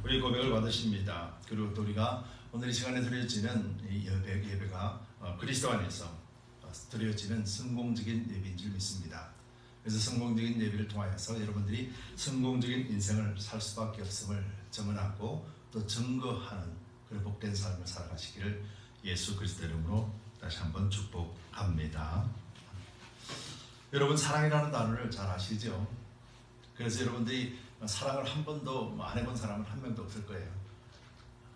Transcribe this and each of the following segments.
우리 고백을 받으십니다. 그리고 또 우리가 오늘 이 시간에 드려지는 이 예배가 그리스도 안에서 드려지는 성공적인 예배인 줄 믿습니다. 그래서 성공적인 예배를 통하여서 여러분들이 성공적인 인생을 살 수밖에 없음을 증언하고 또 증거하는 그런 복된 삶을 살아가시기를 예수 그리스도 이름으로 다시 한번 축복합니다. 여러분, 사랑이라는 단어를 잘 아시죠? 그래서 여러분들이 사랑을 한 번도 안 해본 사람은 한 명도 없을 거예요.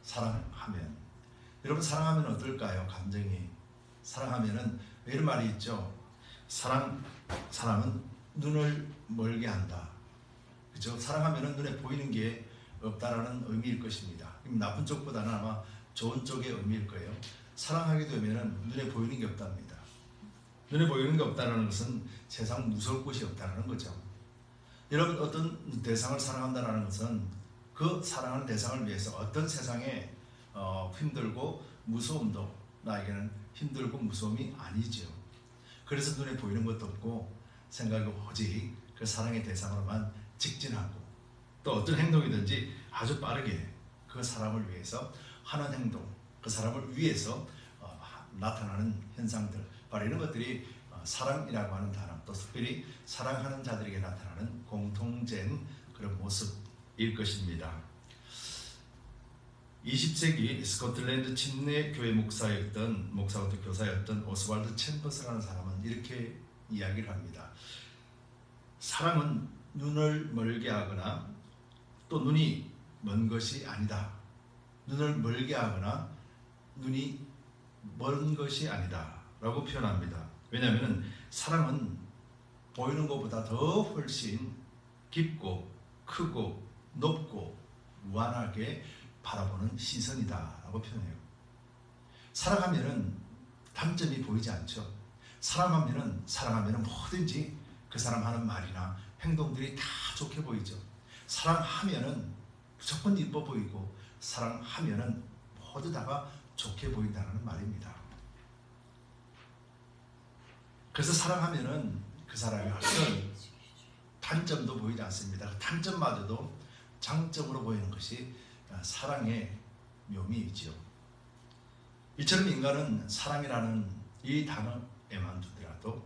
사랑하면, 여러분, 사랑하면 어떨까요? 감정이 사랑하면은 이런 말이 있죠. 사랑은 눈을 멀게 한다. 그렇죠? 사랑하면은 눈에 보이는 게 없다라는 의미일 것입니다. 나쁜 쪽보다는 아마 좋은 쪽의 의미일 거예요. 사랑하게 되면은 눈에 보이는 게 없답니다. 눈에 보이는 게 없다는 것은 세상 무서울 곳이 없다는 거죠. 여러분, 어떤 대상을 사랑한다는 것은 그 사랑하는 대상을 위해서 어떤 세상에 힘들고 무서움도 나에게는 힘들고 무서움이 아니죠. 그래서 눈에 보이는 것도 없고 생각이 오직 그 사랑의 대상으로만 직진하고 또 어떤 행동이든지 아주 빠르게 그 사람을 위해서 하는 행동, 그 사람을 위해서 나타나는 현상들, 바로 이런 것들이 사랑이라고 하는 단어, 또 특별히 사랑하는 자들에게 나타나는 공통된 그런 모습일 것입니다. 20세기 스코틀랜드 침례 교회 목사부터 교사였던 오스왈드 챔버스라는 사람은 이렇게 이야기를 합니다. 사랑은 눈을 멀게 하거나 또 눈이 먼 것이 아니다. 눈을 멀게 하거나 눈이 먼 것이 아니다 라고 표현합니다. 왜냐하면 사랑은 보이는 것보다 더 훨씬 깊고 크고 높고 무한하게 바라보는 시선이다 라고 표현해요. 사랑하면은 단점이 보이지 않죠. 사랑하면은 뭐든지 그 사람 하는 말이나 행동들이 다 좋게 보이죠. 사랑하면은 무조건 이뻐 보이고 사랑하면은 모두 다가 좋게 보인다는 말입니다. 그래서 사랑하면은 그 사람이 어떤 단점도 보이지 않습니다. 그 단점마저도 장점으로 보이는 것이 사랑의 묘미이죠. 이처럼 인간은 사랑이라는 이 단어에만 두더라도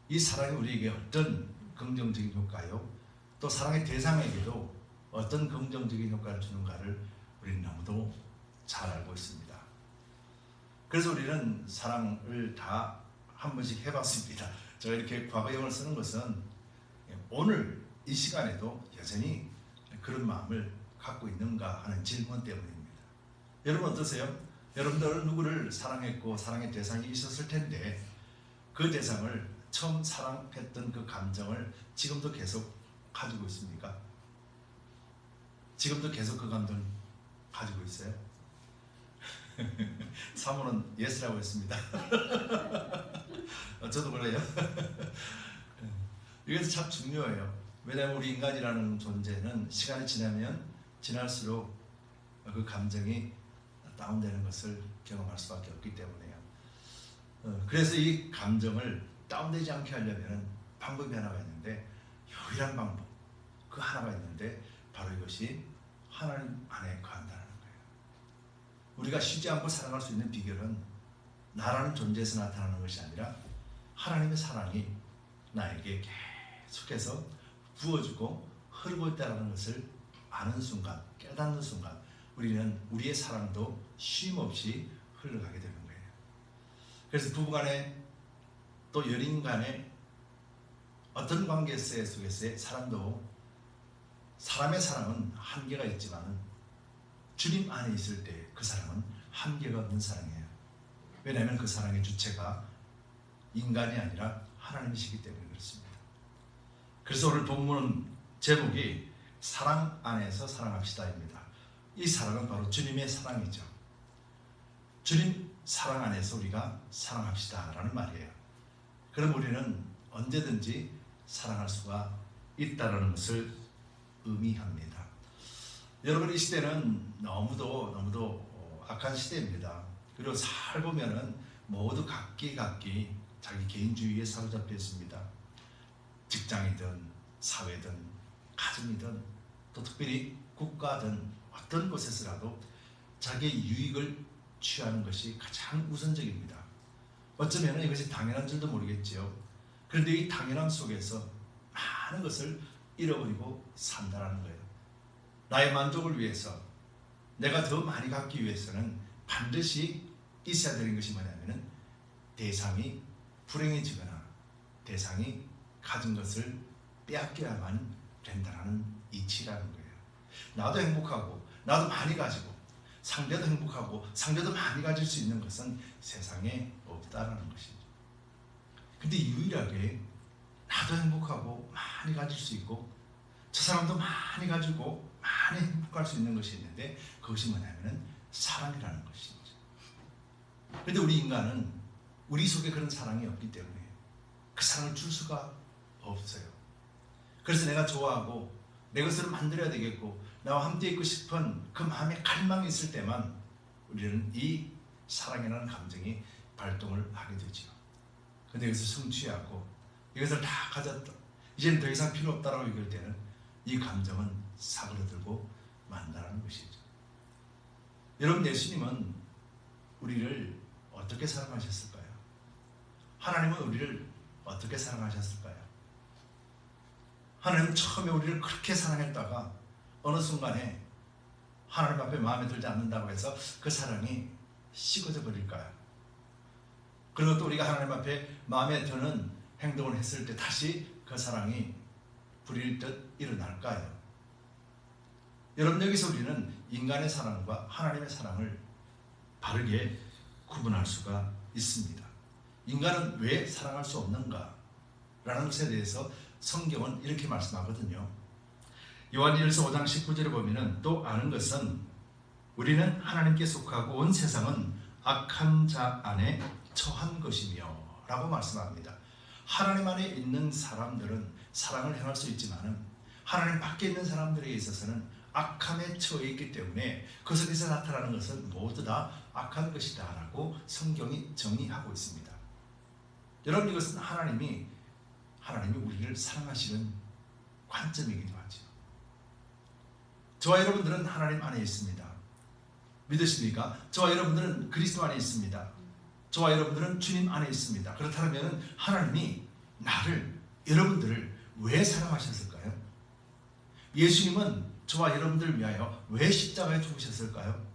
이 사랑이 우리에게 어떤 긍정적인 효과요, 또 사랑의 대상에게도 어떤 긍정적인 효과를 주는가를 우리는 너무도 잘 알고 있습니다. 그래서 우리는 사랑을 다 한 번씩 해봤습니다. 제가 이렇게 과거형을 쓰는 것은 오늘 이 시간에도 여전히 그런 마음을 갖고 있는가 하는 질문 때문입니다. 여러분 어떠세요? 여러분들은 누구를 사랑했고 사랑의 대상이 있었을 텐데 그 대상을 처음 사랑했던 그 감정을 지금도 계속 가지고 있습니까? 지금도 계속 그 감정을 가지고 있어요? 사모는 예스라고 했습니다. 저도 그래요. 이것도 참 중요해요. 왜냐하면 우리 인간이라는 존재는 시간이 지나면 지날수록 그 감정이 다운되는 것을 경험할 수밖에 없기 때문에요. 그래서 이 감정을 다운되지 않게 하려면 방법이 하나가 있는데, 유일한 방법, 그 하나가 있는데 바로 이것이 하나님 안에 거한다는 거예요. 우리가 쉬지 않고 살아갈 수 있는 비결은 나라는 존재에서 나타나는 것이 아니라 하나님의 사랑이 나에게 계속해서 부어주고 흐르고 있다는 것을 아는 순간, 깨닫는 순간 우리는 우리의 사랑도 쉼없이 흘러가게 되는 거예요. 그래서 부부간에 또 연인간에 어떤 관계 속에서의 사랑도, 사람의 사랑은 한계가 있지만 주님 안에 있을 때 그 사랑은 한계가 없는 사랑이에요. 왜냐하면 그 사랑의 주체가 인간이 아니라 하나님이시기 때문에 그렇습니다. 그래서 오늘 본문 제목이 사랑 안에서 사랑합시다입니다. 이 사랑은 바로 주님의 사랑이죠. 주님 사랑 안에서 우리가 사랑합시다라는 말이에요. 그럼 우리는 언제든지 사랑할 수가 있다는 것을 의미합니다. 여러분, 이 시대는 너무도 악한 시대입니다. 그리고 살보면은 모두 각기 자기 개인주의에 사로잡혀 있습니다. 직장이든 사회든 가정이든 또 특별히 국가든 어떤 곳에서라도 자기의 유익을 취하는 것이 가장 우선적입니다. 어쩌면 이것이 당연한 줄도 모르겠지요. 그런데 이 당연함 속에서 많은 것을 잃어버리고 산다는 거예요. 나의 만족을 위해서, 내가 더 많이 갖기 위해서는 반드시 있어야 되는 것이 뭐냐면은 대상이 불행해지거나 대상이 가진 것을 빼앗겨야만 된다는 이치라는 거예요. 나도 행복하고 나도 많이 가지고 상대도 행복하고 상대도 많이 가질 수 있는 것은 세상에 없다라는 것이죠. 근데 유일하게 나도 행복하고 많이 가질 수 있고 저 사람도 많이 가지고 많이 행복할 수 있는 것이 있는데 그것이 뭐냐면은 사랑이라는 것이죠. 그런데 우리 인간은 우리 속에 그런 사랑이 없기 때문에 그 사랑을 줄 수가 없어요. 그래서 내가 좋아하고 내 것으로 만들어야 되겠고 나와 함께 있고 싶은 그 마음의 갈망이 있을 때만 우리는 이 사랑이라는 감정이 발동을 하게 되죠. 그런데 여기서 성취하고 이것을 다 가졌다, 이제는 더 이상 필요 없다라고 얘기할 때는 이 감정은 사그러들고 만다는 것이죠. 여러분, 예수님은 우리를 어떻게 사랑하셨을까요? 하나님은 우리를 어떻게 사랑하셨을까요? 하나님은 처음에 우리를 그렇게 사랑했다가 어느 순간에 하나님 앞에 마음에 들지 않는다고 해서 그 사랑이 식어져 버릴까요? 그리고 또 우리가 하나님 앞에 마음에 드는 행동을 했을 때 다시 그 사랑이 불일 듯 일어날까요? 여러분, 여기서 우리는 인간의 사랑과 하나님의 사랑을 바르게 구분할 수가 있습니다. 인간은 왜 사랑할 수 없는가? 라는 것에 대해서 성경은 이렇게 말씀하거든요. 요한일서 5장 19절에 보면은 또 아는 것은 우리는 하나님께 속하고 온 세상은 악한 자 안에 처한 것이며 라고 말씀합니다. 하나님 안에 있는 사람들은 사랑을 행할 수 있지만은 하나님 밖에 있는 사람들에 있어서는 악함에 처해 있기 때문에 그 속에서 나타나는 것은 모두 다 악한 것이다 라고 성경이 정의하고 있습니다. 여러분, 이것은 하나님이 우리를 사랑하시는 관점이기도 하죠. 저와 여러분들은 하나님 안에 있습니다. 믿으십니까? 저와 여러분들은 그리스도 안에 있습니다. 저와 여러분들은 주님 안에 있습니다. 그렇다면 하나님이 여러분들을 왜 사랑하셨을까요? 예수님은 저와 여러분들을 위하여 왜 십자가에 죽으셨을까요?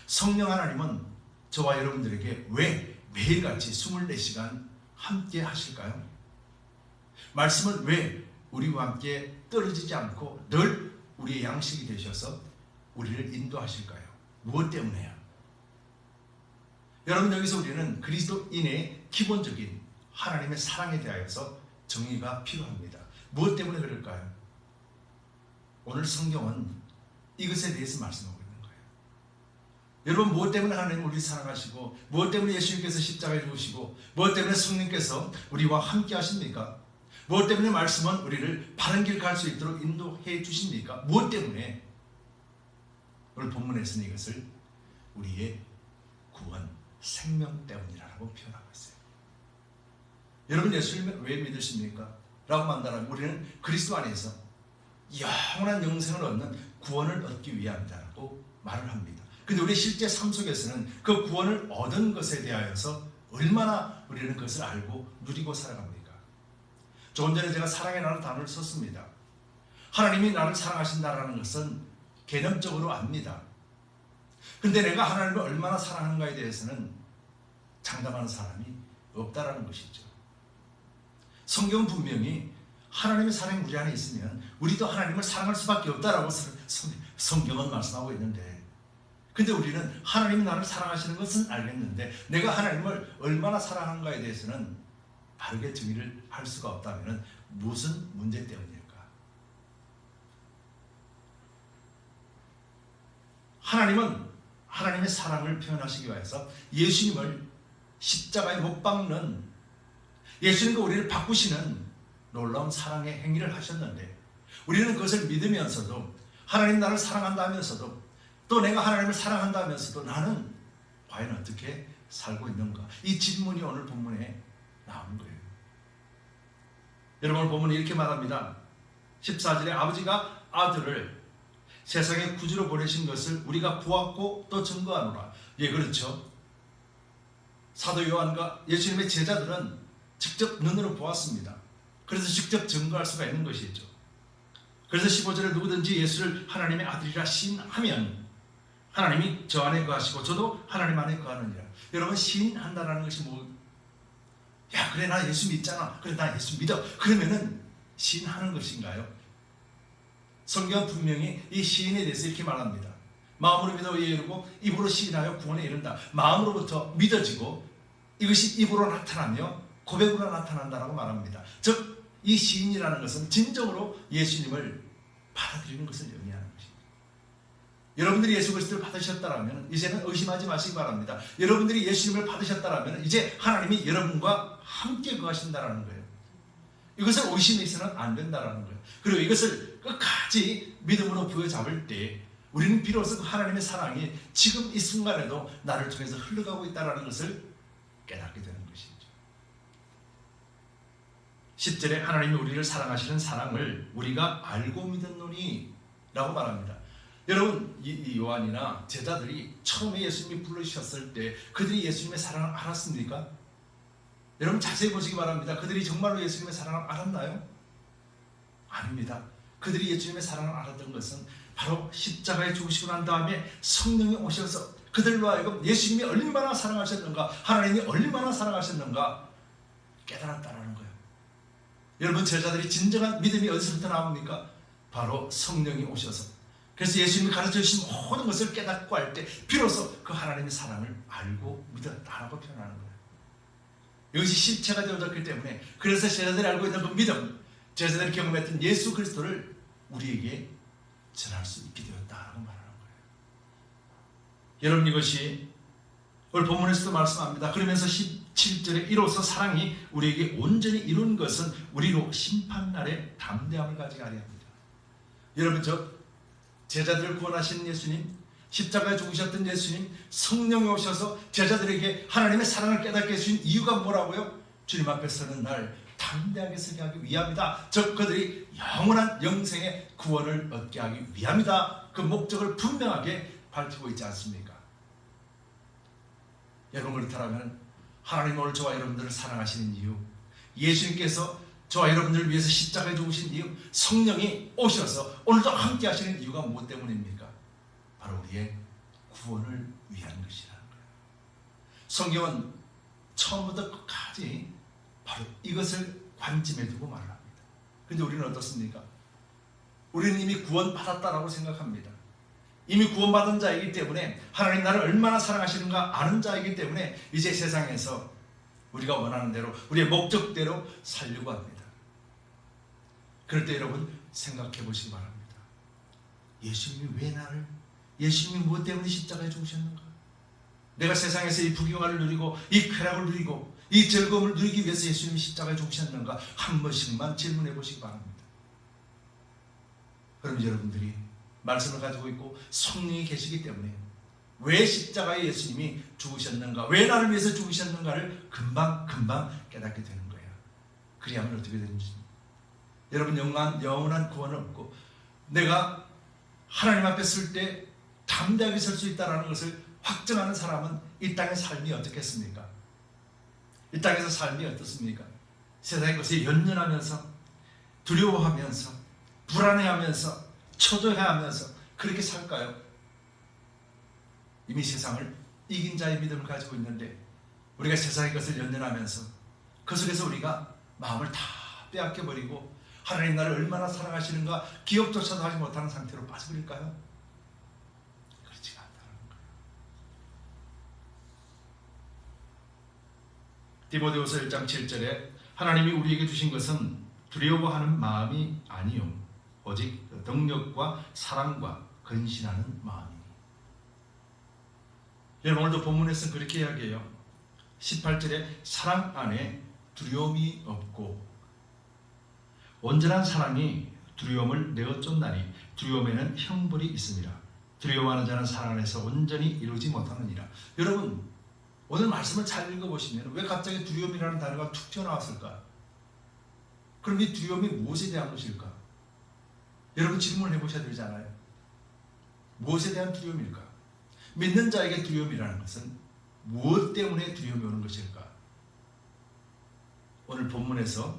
성령 하나님은 저와 여러분들에게 왜 매일같이 24시간 함께 하실까요? 말씀은 왜 우리와 함께 떨어지지 않고 늘 우리의 양식이 되셔서 우리를 인도하실까요? 무엇 때문에요? 여러분, 여기서 우리는 그리스도인의 기본적인 하나님의 사랑에 대하여서 정의가 필요합니다. 무엇 때문에 그럴까요? 오늘 성경은 이것에 대해서 말씀하고 있는 거예요. 여러분, 무엇 때문에 하나님은 우리를 사랑하시고 무엇 때문에 예수님께서 십자가에 죽으시고 무엇 때문에 성령께서 우리와 함께 하십니까? 무엇 때문에 말씀은 우리를 바른 길 갈 수 있도록 인도해 주십니까? 무엇 때문에? 오늘 본문에서는 이것을 우리의 구원, 생명 때문이라고 표현하고 있어요. 여러분, 예수님을 왜 믿으십니까? 라고 말한다면 우리는 그리스도 안에서 영원한 영생을 얻는 구원을 얻기 위함이다라고 말을 합니다. 근데 우리 실제 삶 속에서는 그 구원을 얻은 것에 대하여서 얼마나 우리는 그것을 알고 누리고 살아갑니까? 조금 전에 제가 사랑이라는 단어를 썼습니다. 하나님이 나를 사랑하신다는 것은 개념적으로 압니다. 근데 내가 하나님을 얼마나 사랑하는가에 대해서는 장담하는 사람이 없다라는 것이죠. 성경은 분명히 하나님의 사랑이 우리 안에 있으면 우리도 하나님을 사랑할 수밖에 없다라고 성경은 말씀하고 있는데, 근데 우리는 하나님이 나를 사랑하시는 것은 알겠는데 내가 하나님을 얼마나 사랑하는가에 대해서는 바르게 정의를 할 수가 없다면 무슨 문제 때문일까? 하나님은 하나님의 사랑을 표현하시기 위해서 예수님을 십자가에 못 박는, 예수님과 우리를 바꾸시는 놀라운 사랑의 행위를 하셨는데 우리는 그것을 믿으면서도 하나님 나를 사랑한다 하면서도 또 내가 하나님을 사랑한다 하면서도 나는 과연 어떻게 살고 있는가? 이 질문이 오늘 본문에 나오는 거예요. 여러분, 본문이 이렇게 말합니다. 14절에 아버지가 아들을 세상에 구주로 보내신 것을 우리가 보았고 또 증거하노라. 예, 그렇죠. 사도 요한과 예수님의 제자들은 직접 눈으로 보았습니다. 그래서 직접 증거할 수가 있는 것이죠. 그래서 15절에 누구든지 예수를 하나님의 아들이라 시인하면 하나님이 저 안에 거하시고 저도 하나님 안에 거하느니라. 여러분, 시인한다는 것이 야, 그래 나 예수 믿잖아. 그래 나 예수 믿어. 그러면은 시인하는 것인가요? 성경은 분명히 이 시인에 대해서 이렇게 말합니다. 마음으로 믿어 의에 이르고 입으로 시인하여 구원에 이른다. 마음으로부터 믿어지고 이것이 입으로 나타나며 고백으로 나타난다라고 말합니다. 즉 이 시인이라는 것은 진정으로 예수님을 받아들이는 것을 의미하는 것입니다. 여러분들이 예수 그리스도를 받으셨다면 이제는 의심하지 마시기 바랍니다. 여러분들이 예수님을 받으셨다면 이제 하나님이 여러분과 함께 거하신다는 거예요. 이것을 의심해서는 안 된다는 거예요. 그리고 이것을 끝까지 믿음으로 부여잡을 때 우리는 비로소 하나님의 사랑이 지금 이 순간에도 나를 통해서 흘러가고 있다는 것을 깨닫게 되는 것이죠. 10절에 하나님이 우리를 사랑하시는 사랑을 우리가 알고 믿었노니 라고 말합니다. 여러분, 이 요한이나 제자들이 처음에 예수님이 불러주셨을 때 그들이 예수님의 사랑을 알았습니까? 여러분 자세히 보시기 바랍니다. 그들이 정말로 예수님의 사랑을 알았나요? 아닙니다. 그들이 예수님의 사랑을 알았던 것은 바로 십자가에 죽으시고 난 다음에 성령이 오셔서 그들로 하여금 예수님이 얼마나 사랑하셨는가, 하나님이 얼마나 사랑하셨는가 깨달았다는 거예요. 여러분, 제자들이 진정한 믿음이 어디서부터 나옵니까? 바로 성령이 오셔서, 그래서 예수님이 가르쳐주신 모든 것을 깨닫고 할 때 비로소 그 하나님의 사랑을 알고 믿었다라고 표현하는 거예요. 이것이 실체가 되어졌기 때문에, 그래서 제자들이 알고 있는 그 믿음, 제자들이 경험했던 예수 그리스도를 우리에게 전할 수 있게 되었다라고 말하는 거예요. 여러분, 이것이 오늘 본문에서도 말씀합니다. 그러면서 17절에 이로써 사랑이 우리에게 온전히 이룬 것은 우리로 심판날에 담대함을 가지게 하려 합니다. 여러분, 저 제자들을 구원하신 예수님, 십자가에 죽으셨던 예수님, 성령이 오셔서 제자들에게 하나님의 사랑을 깨닫게 해주신 이유가 뭐라고요? 주님 앞에 서는 날 담대하게 서게 하기 위함이다. 즉 그들이 영원한 영생의 구원을 얻게 하기 위함이다. 그 목적을 분명하게 밝히고 있지 않습니까? 여러분, 그렇다면 하나님 오늘 저와 여러분들을 사랑하시는 이유, 예수님께서 저와 여러분들을 위해서 십자가에 죽으신 이유, 성령이 오셔서 오늘도 함께 하시는 이유가 무엇 때문입니까? 바로 우리의 구원을 위한 것이라는 거예요. 성경은 처음부터 끝까지 바로 이것을 관심에 두고 말을 합니다. 그런데 우리는 어떻습니까? 우리는 이미 구원받았다라고 생각합니다. 이미 구원받은 자이기 때문에, 하나님 나를 얼마나 사랑하시는가 아는 자이기 때문에 이제 세상에서 우리가 원하는 대로, 우리의 목적대로 살려고 합니다. 그럴 때 여러분 생각해 보시기 바랍니다. 예수님이 왜 나를, 예수님이 무엇 때문에 십자가에 죽으셨는가? 내가 세상에서 이 부귀영화를 누리고 이 쾌락을 누리고 이 즐거움을 누리기 위해서 예수님이 십자가에 죽으셨는가? 한 번씩만 질문해 보시기 바랍니다. 그럼 여러분들이 말씀을 가지고 있고 성령이 계시기 때문에 왜 십자가에 예수님이 죽으셨는가, 왜 나를 위해서 죽으셨는가를 금방 깨닫게 되는 거예요. 그리하면 어떻게 되는지, 여러분 영원한 구원을 얻고 내가 하나님 앞에 설 때 담대하게 설 수 있다는 것을 확증하는 사람은 이 땅의 삶이 어떻겠습니까? 이 땅에서 삶이 어떻습니까? 세상의 것에 연연하면서 두려워하면서 불안해하면서 초조해하면서 그렇게 살까요? 이미 세상을 이긴 자의 믿음을 가지고 있는데 우리가 세상의 것을 연연하면서 그 속에서 우리가 마음을 다 빼앗겨버리고 하나님 나를 얼마나 사랑하시는가 기억조차도 하지 못하는 상태로 빠져버릴까요? 그렇지가 않다는 거예요. 디모데후서 1장 7절에 하나님이 우리에게 주신 것은 두려워하는 마음이 아니요 오직 능력과 사랑과 근신하는 마음이니. 여러분, 오늘도 본문에서는 그렇게 이야기해요. 18절에 사랑 안에 두려움이 없고 온전한 사랑이 두려움을 내어쫓나니 두려움에는 형벌이 있습니다. 두려워하는 자는 사랑 안에서 온전히 이루지 못하느니라. 여러분, 오늘 말씀을 잘 읽어보시면 왜 갑자기 두려움이라는 단어가 툭 튀어나왔을까? 그럼 이 두려움이 무엇에 대한 것일까? 여러분 질문을 해보셔야 되잖아요. 무엇에 대한 두려움일까? 믿는 자에게 두려움이라는 것은 무엇 때문에 두려움이 오는 것일까? 오늘 본문에서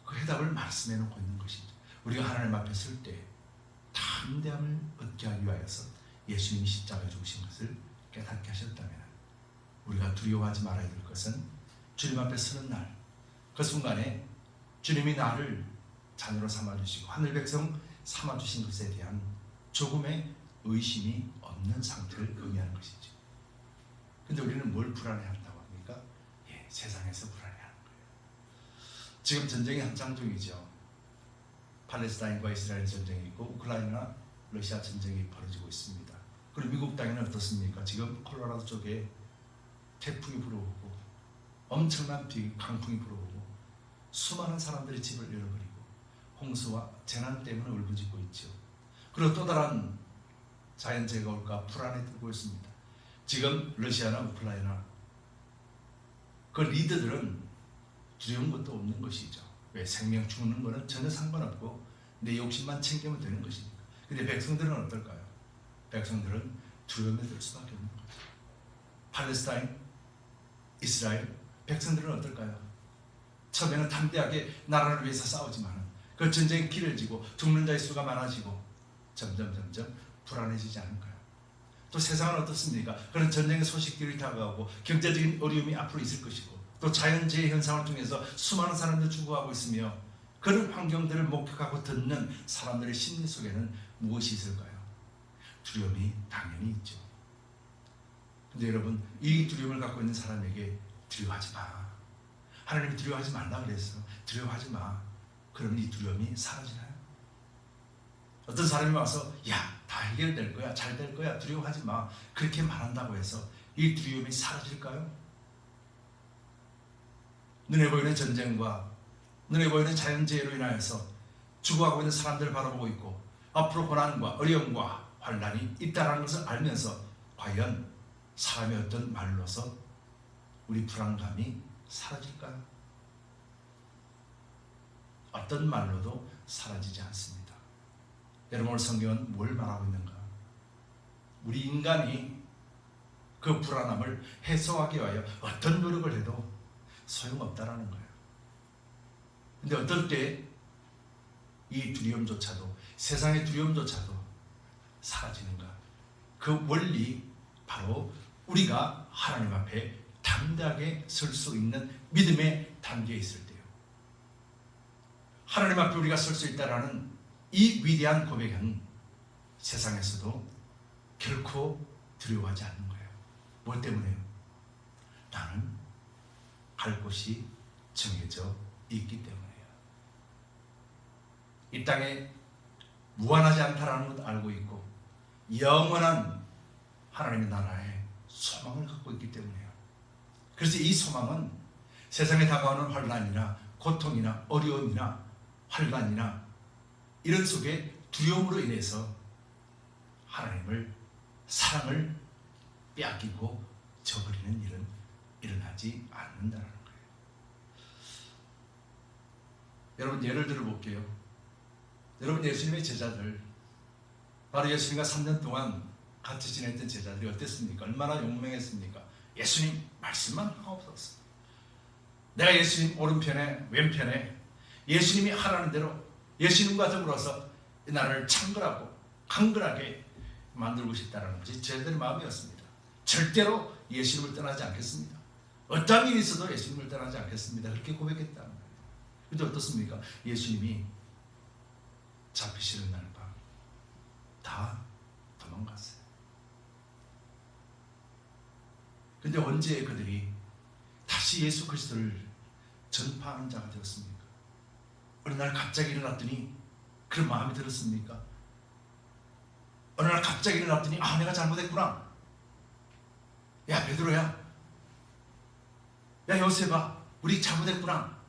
그 해답을 말씀해 놓고 있는 것이죠. 우리가 하나님 앞에 설 때 담대함을 얻게 하기 위하여서 예수님이 십자가에 죽으신 것을 깨닫게 하셨다면 우리가 두려워하지 말아야 될 것은 주님 앞에 서는 날, 그 순간에 주님이 나를 자녀로 삼아주시고 하늘 백성 삼아주신 것에 대한 조금의 의심이 없는 상태를 의미하는 것이죠. 근데 우리는 뭘 불안해한다고 합니까? 세상에서 불안해하는 거예요. 지금 전쟁이 한창 중이죠. 팔레스타인과 이스라엘 전쟁이 있고 우크라이나 러시아 전쟁이 벌어지고 있습니다. 그리고 미국 땅에는 어떻습니까? 지금 콜로라도 쪽에 태풍이 불어오고 엄청난 강풍이 불어오고 수많은 사람들이 집을 잃어버리고 홍수와 재난 때문에 울부짖고 있죠. 그리고 또 다른 자연재해가 올까 불안에 들고 있습니다. 지금 러시아나 우크라이나 그 리더들은 두려운 것도 없는 것이죠. 왜? 생명 죽는 거는 전혀 상관없고 내 욕심만 챙기면 되는 것이니까. 근데 백성들은 어떨까요? 백성들은 두려움에 들 수밖에 없는 거죠. 팔레스타인, 이스라엘 백성들은 어떨까요? 처음에는 담대하게 나라를 위해서 싸우지만 그 전쟁이 길어지고 죽는 자의 수가 많아지고 점점 불안해지지 않을까요? 또 세상은 어떻습니까? 그런 전쟁의 소식들이 다가오고 경제적인 어려움이 앞으로 있을 것이고 또 자연재해 현상을 통해서 수많은 사람들이 죽어가고 있으며 그런 환경들을 목격하고 듣는 사람들의 심리 속에는 무엇이 있을까요? 두려움이 당연히 있죠. 근데 여러분, 이 두려움을 갖고 있는 사람에게 두려워하지 마. 하나님이 두려워하지 말라 그랬어. 두려워하지 마. 그러면 이 두려움이 사라지나요? 어떤 사람이 와서 다 해결될 거야, 잘 될 거야, 두려워하지 마. 그렇게 말한다고 해서 이 두려움이 사라질까요? 눈에 보이는 전쟁과 눈에 보이는 자연재해로 인하여서 죽어가고 있는 사람들을 바라보고 있고 앞으로 고난과 어려움과 환난이 있다는 것을 알면서 과연 사람의 어떤 말로서 우리 불안감이 사라질까요? 어떤 말로도 사라지지 않습니다. 여러분, 오늘 성경은 뭘 말하고 있는가? 우리 인간이 그 불안함을 해소하기 위하여 어떤 노력을 해도 소용없다라는 거예요. 근데 어떨 때 이 두려움조차도, 세상의 두려움조차도 사라지는가? 그 원리, 바로 우리가 하나님 앞에 담대하게 설 수 있는 믿음의 단계에 있을 때요. 하나님 앞에 우리가 설 수 있다라는 이 위대한 고백은 세상에서도 결코 두려워하지 않는 거예요. 뭐 때문에요? 나는 갈 곳이 정해져 있기 때문이에요. 이 땅에 무한하지 않다라는 것도 알고 있고 영원한 하나님의 나라에 소망을 갖고 있기 때문이에요. 그래서 이 소망은 세상에 다가오는 환난이나 고통이나 어려움이나 환난이나 이런 속에 두려움으로 인해서 하나님을, 사랑을 빼앗기고 저버리는 일은 일어나지 않는다는 거예요. 여러분, 예를 들어 볼게요. 여러분, 예수님의 제자들, 바로 예수님과 3년 동안 같이 지냈던 제자들이 어땠습니까? 얼마나 용맹했습니까? 예수님 말씀만 하옵소서. 내가 예수님 오른편에 왼편에 예수님이 하라는 대로 예수님과 더불어서 이 나라를 창궐하고 강건하게 만들고 싶다는 것이 제자들의 마음이었습니다. 절대로 예수님을 떠나지 않겠습니다. 어떠한 일이 있어도 예수님을 떠나지 않겠습니다. 그렇게 고백했다는 거예요. 그런데 어떻습니까? 예수님이 잡히시는 날 밤 다 도망갔어요. 근데 언제 그들이 다시 예수 그리스도를 전파하는 자가 되었습니까? 어느 날 갑자기 일어났더니 그런 마음이 들었습니까? 어느 날 갑자기 일어났더니 내가 잘못했구나. 야 베드로야, 야 요셉아, 우리 잘못했구나.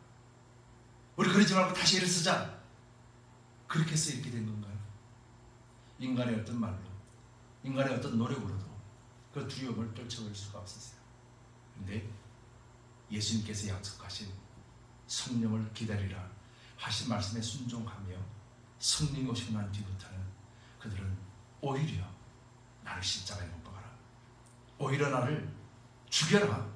우리 그러지 말고 다시 일을 쓰자. 그렇게 해서 이렇게 된 건가요? 인간의 어떤 말로, 인간의 어떤 노력으로도 그 두려움을 떨쳐버릴 수가 없었어요. 그런데 예수님께서 약속하신 성령을 기다리라 하신 말씀에 순종하며 성령이 오시고 난 뒤부터는 그들은 오히려 나를 십자가에 못 박아라. 오히려 나를 죽여라.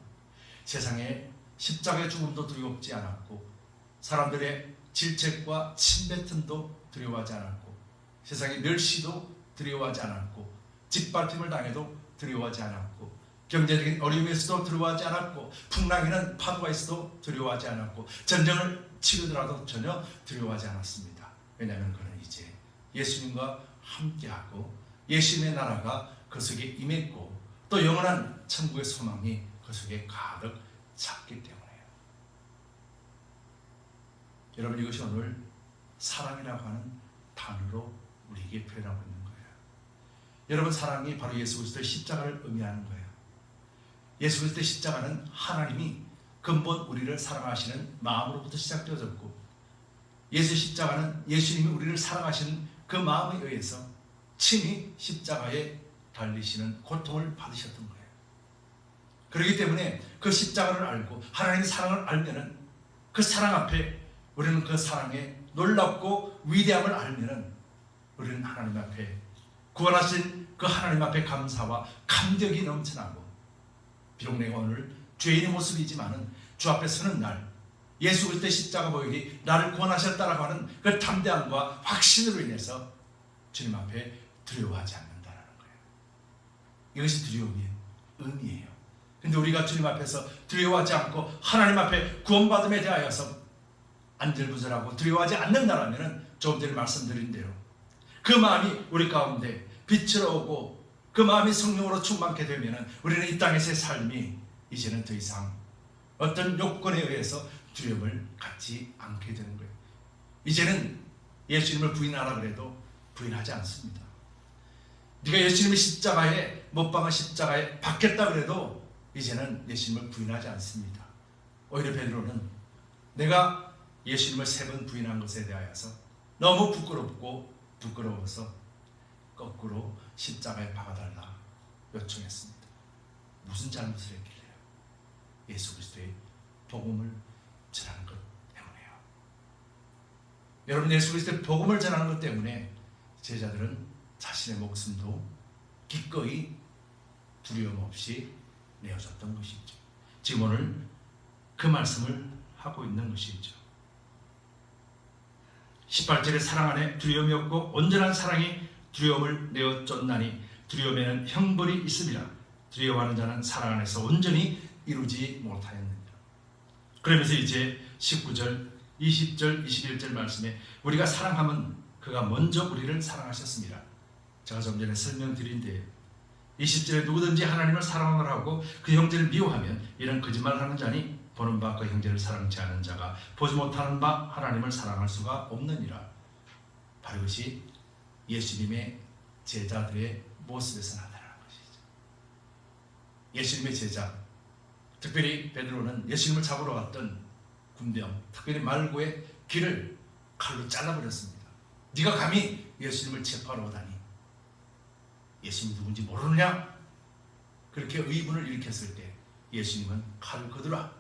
세상에 십자가의 죽음도 두렵지 않았고 사람들의 질책과 침뱉음도 두려워하지 않았고 세상의 멸시도 두려워하지 않았고 짓밟힘을 당해도 두려워하지 않았고 경제적인 어려움에서도 두려워하지 않았고 풍랑이나 파도가 있어도 두려워하지 않았고 전쟁을 치르더라도 전혀 두려워하지 않았습니다. 왜냐하면 그는 이제 예수님과 함께하고 예수님의 나라가 그 속에 임했고 또 영원한 천국의 소망이 그 속에 가득 찼기 때문에요. 여러분, 이것이 오늘 사랑이라고 하는 단어로 우리에게 표현하고 있는 거예요. 여러분, 사랑이 바로 예수 그리스도의 십자가를 의미하는 거예요. 예수 그리스도의 십자가는 하나님이 근본 우리를 사랑하시는 마음으로부터 시작되어졌고 예수 십자가는 예수님이 우리를 사랑하시는 그 마음에 의해서 친히 십자가에 달리시는 고통을 받으셨던 거예요. 그렇기 때문에 그 십자가를 알고 하나님의 사랑을 알면은 그 사랑 앞에 우리는 그 사랑의 놀랍고 위대함을 알면은 우리는 하나님 앞에 구원하신 그 하나님 앞에 감사와 감격이 넘쳐나고 비록 내가 오늘 죄인의 모습이지만은 주 앞에 서는 날 예수 그리스도의 십자가 보혈이 나를 구원하셨다라고 하는 그 담대함과 확신으로 인해서 주님 앞에 두려워하지 않는다라는 거예요. 이것이 두려움의 의미예요. 근데 우리가 주님 앞에서 두려워하지 않고 하나님 앞에 구원받음에 대하여서 안절부절하고 두려워하지 않는다라면 조금 전에 말씀드린 대로 그 마음이 우리 가운데 빛으로 오고 그 마음이 성령으로 충만케 되면 우리는 이 땅에서의 삶이 이제는 더 이상 어떤 요건에 의해서 두려움을 갖지 않게 되는 거예요. 이제는 예수님을 부인하라 그래도 부인하지 않습니다. 네가 예수님의 십자가에 못 박은 십자가에 박혔다 그래도 이제는 예수님을 부인하지 않습니다. 오히려 베드로는 내가 예수님을 3번 부인한 것에 대하여서 너무 부끄러워서 거꾸로 십자가에 박아달라 요청했습니다. 무슨 잘못을 했길래요? 예수 그리스도의 복음을 전하는 것 때문에요. 여러분, 예수 그리스도의 복음을 전하는 것 때문에 제자들은 자신의 목숨도 기꺼이 두려움 없이 내어줬던 것이죠. 지금 오늘 그 말씀을 하고 있는 것이죠. 18절에 사랑 안에 두려움이 없고 온전한 사랑이 두려움을 내어쫓나니 두려움에는 형벌이 있음이라. 두려워하는 자는 사랑 안에서 온전히 이루지 못하였느니라. 그러면서 이제 19절, 20절, 21절 말씀에 우리가 사랑하면 그가 먼저 우리를 사랑하셨습니다. 제가 좀 전에 설명드린 데에 20절에 누구든지 하나님을 사랑을 하고 그 형제를 미워하면 이런 거짓말을 하는 자니 보는 바 그 형제를 사랑치 않은 자가 보지 못하는 바 하나님을 사랑할 수가 없느니라. 바로 이것이 예수님의 제자들의 모습에서 나타나는 것이죠. 예수님의 제자, 특별히 베드로는 예수님을 잡으러 갔던 군병, 특별히 말고의 귀를 칼로 잘라버렸습니다. 네가 감히 예수님을 체포하러 오다니 예수님이 누군지 모르느냐? 그렇게 의문을 일으켰을 때 예수님은 칼을 거두라,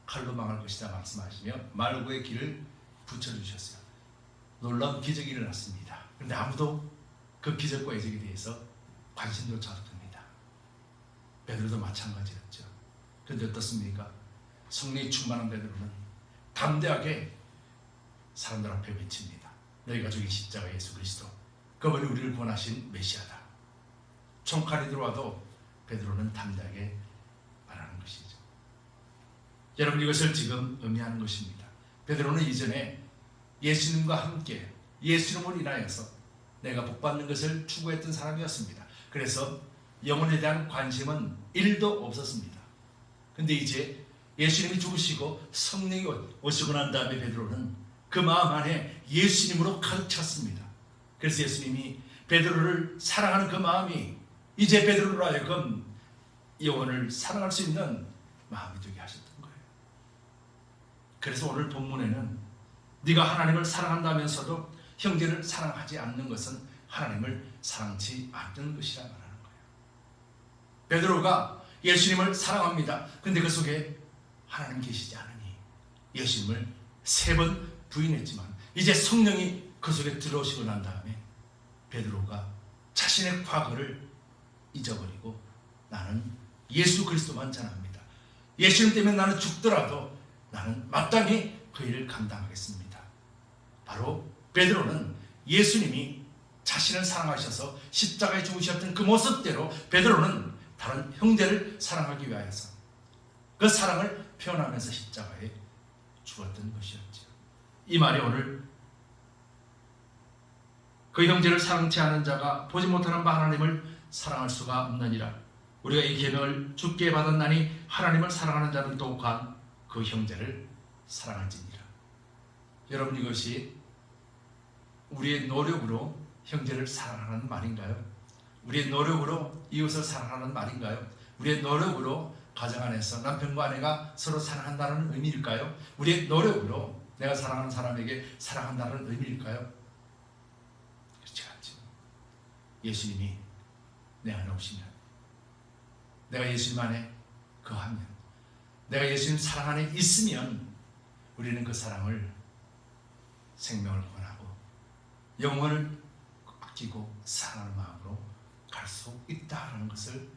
칼로 망할 것이다 말씀하시며 말고의 귀를 붙여주셨어요. 놀라운 기적이 일어났습니다. 그런데 아무도 그 기적과 이적에 대해서 관심조차 없습니다. 베드로도 마찬가지였죠. 그런데 어떻습니까? 성령이 충만한 베드로는 담대하게 사람들 앞에 외칩니다. 너희가 죽인 십자가 예수 그리스도, 그분이 우리를 구원하신 메시아다. 총칼이 들어와도 베드로는 담대하게 말하는 것이죠. 여러분, 이것을 지금 의미하는 것입니다. 베드로는 이전에 예수님과 함께 예수님을 인하여서 내가 복받는 것을 추구했던 사람이었습니다. 그래서 영혼에 대한 관심은 1도 없었습니다. 그런데 이제 예수님이 죽으시고 성령이 오시고 난 다음에 베드로는 그 마음 안에 예수님으로 가득 찼습니다. 그래서 예수님이 베드로를 사랑하는 그 마음이 이제 베드로로 하여금 영혼을 사랑할 수 있는 마음이 되게 하셨던 거예요. 그래서 오늘 본문에는 네가 하나님을 사랑한다면서도 형제를 사랑하지 않는 것은 하나님을 사랑치 않는 것이라 말하는 거예요. 베드로가 예수님을 사랑합니다. 그런데 그 속에 하나님 계시지 않으니 예수님을 3번 부인했지만 이제 성령이 그 속에 들어오시고 난 다음에 베드로가 자신의 과거를 잊어버리고 나는 예수 그리스도만 전합니다. 예수님 때문에 나는 죽더라도 나는 마땅히 그 일을 감당하겠습니다. 바로 베드로는 예수님이 자신을 사랑하셔서 십자가에 죽으셨던 그 모습대로 베드로는 다른 형제를 사랑하기 위하여서 그 사랑을 표현하면서 십자가에 죽었던 것이었죠. 이 말이 오늘 그 형제를 사랑치 않은 자가 보지 못하는 바 하나님을 사랑할 수가 없느니라. 우리가 이 계명을 주께 받았나니 하나님을 사랑하는 자는 또한 그 형제를 사랑할지니라. 여러분, 이것이 우리의 노력으로 형제를 사랑하는 말인가요? 우리의 노력으로 이웃을 사랑하는 말인가요? 우리의 노력으로 가정 안에서 남편과 아내가 서로 사랑한다는 의미일까요? 우리의 노력으로 내가 사랑하는 사람에게 사랑한다는 의미일까요? 그렇지 않죠. 예수님이 내 안에 오시면, 내가 예수님 안에 거하면, 내가 예수님 사랑 안에 있으면 우리는 그 사랑을 생명을 권하고 영혼을 아끼고 사랑하는 마음으로 갈 수 있다는 것을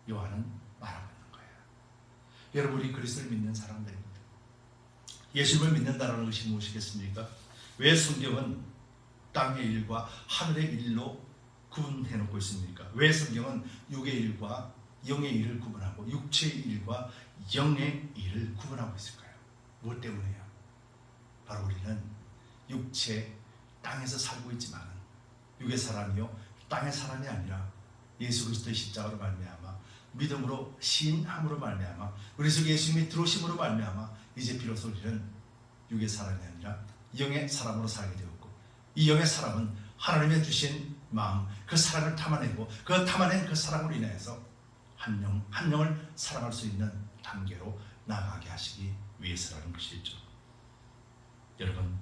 요한은 말하고 있는 거예요. 여러분, 우리 그리스도를 믿는 사람들입니다. 예수님을 믿는다는 것이 무엇이겠습니까? 왜 성경은 땅의 일과 하늘의 일로 구분해 놓고 있습니까? 왜 성경은 육의 일과 영의 일을 구분하고 육체의 일과 영의 일을 구분하고 있을까요? 무엇 때문에요? 바로 우리는 육체, 땅에서 살고 있지만 육의 사람이요 땅의 사람이 아니라 예수 그리스도의 십자가로 말미암아 믿음으로 신함으로 말미암아 우리 속에 예수님이 들어오심으로 말미암아 이제 비로소 우리는 육의 사람이 아니라 영의 사람으로 살게 되었고, 이 영의 사람은 하나님의 주신 마음, 그 사랑을 담아내고 그 담아낸 그 사랑으로 인해서 한 영을 사랑할 수 있는 단계로 나아가게 하시기 위해서라는 것이죠. 여러분,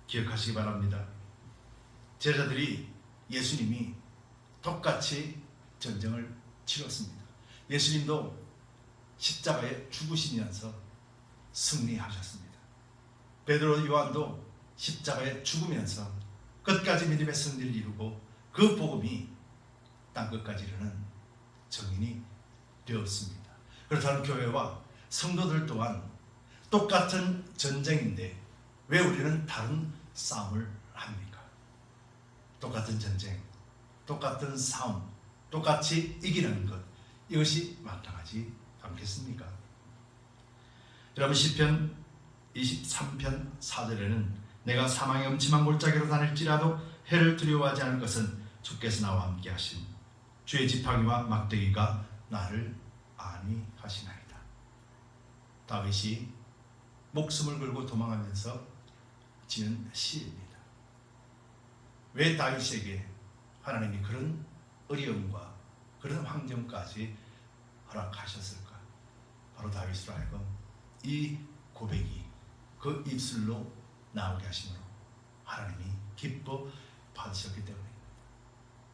기억하시기 바랍니다. 제자들이 예수님이 똑같이 전쟁을 치렀습니다. 예수님도 십자가에 죽으시면서 승리하셨습니다. 베드로, 요한도 십자가에 죽으면서 끝까지 믿음의 승리를 이루고 그 복음이 땅끝까지 이르는 증인이 되었습니다. 그렇다면 교회와 성도들 또한 똑같은 전쟁인데 왜 우리는 다른 싸움을 합니까? 똑같은 전쟁, 똑같은 싸움, 똑같이 이기는 것, 이것이 마땅하지 않겠습니까? 여러분, 시편 23편 4절에는 내가 사망의 음침한 골짜기로 다닐지라도 해를 두려워하지 않을 것은 주께서 나와 함께 하신 주의 지팡이와 막대기가 나를 안위하시나이다. 다윗이 목숨을 걸고 도망하면서 지은 시입니다. 왜 다윗에게 하나님이 그런 어려움과 그런 환경까지 허락하셨을까? 바로 다윗으로 하여금 이 고백이 그 입술로 나오게 하심으로 하나님이 기뻐 받으셨기 때문입니다.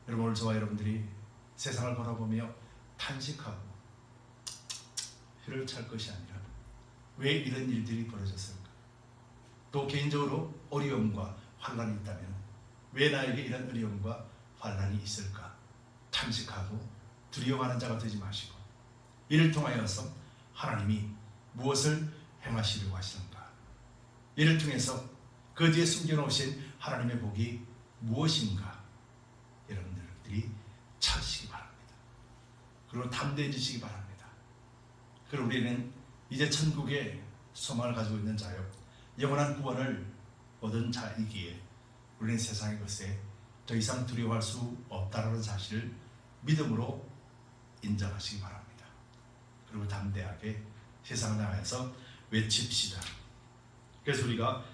여러분, 오늘 저와 여러분들이 세상을 바라보며 탄식하고 혀를 찰 것이 아니라 왜 이런 일들이 벌어졌을까? 또 개인적으로 어려움과 환난이 있다면 왜 나에게 이런 어려움과 환난이 있을까? 탄식하고 두려워하는 자가 되지 마시고 이를 통하여서 하나님이 무엇을 행하시려고 하시는가? 이를 통해서 그 뒤에 숨겨놓으신 하나님의 복이 무엇인가? 여러분들이 찾으시기 바랍니다. 그리고 담대해지시기 바랍니다. 그리고 우리는 이제 천국의 소망을 가지고 있는 자요, 영원한 구원을 얻은 자이기에 우리는 세상의 것에 더 이상 두려워할 수 없다는 사실을 믿음으로 인정하시기 바랍니다. 그리고 담대하게 세상을 향해서 외칩시다. 그래서 우리가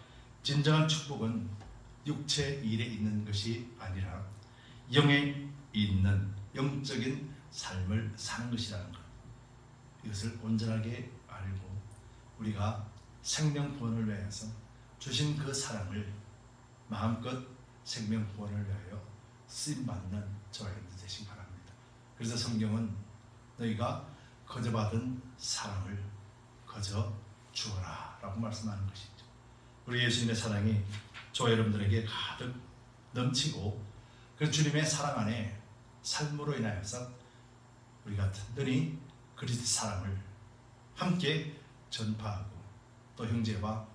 진정한 축복은 육체 일에 있는 것이 아니라 영에 있는 영적인 삶을 사는 것이라는 것, 이것을 온전하게 알고 우리가 생명구원을 위해서 주신 그 사랑을 마음껏 생명구원을 위하여 쓰임받는 저와 여러분들 되시기 바랍니다. 그래서 성경은 너희가 거저받은 사랑을 거저 주어라 라고 말씀하는 것이죠. 우리 예수님의 사랑이 저와 여러분들에게 가득 넘치고 그 주님의 사랑 안에 삶으로 인하여서 우리가 든든히 그리스도 사랑을 함께 전파하고 또 형제와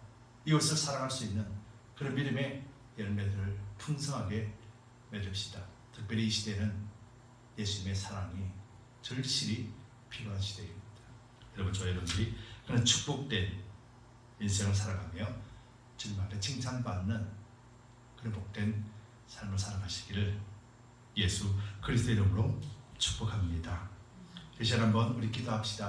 이웃을 사랑할 수 있는 그런 믿음의 열매들을 풍성하게 맺읍시다. 특별히 이 시대는 예수님의 사랑이 절실히 필요한 시대입니다. 여러분, 저 여러분들이 그런 축복된 인생을 살아가며 주님 앞에 칭찬받는 그런 복된 삶을 살아가시기를 예수 그리스도의 이름으로 축복합니다. 다시 한번 우리 기도합시다.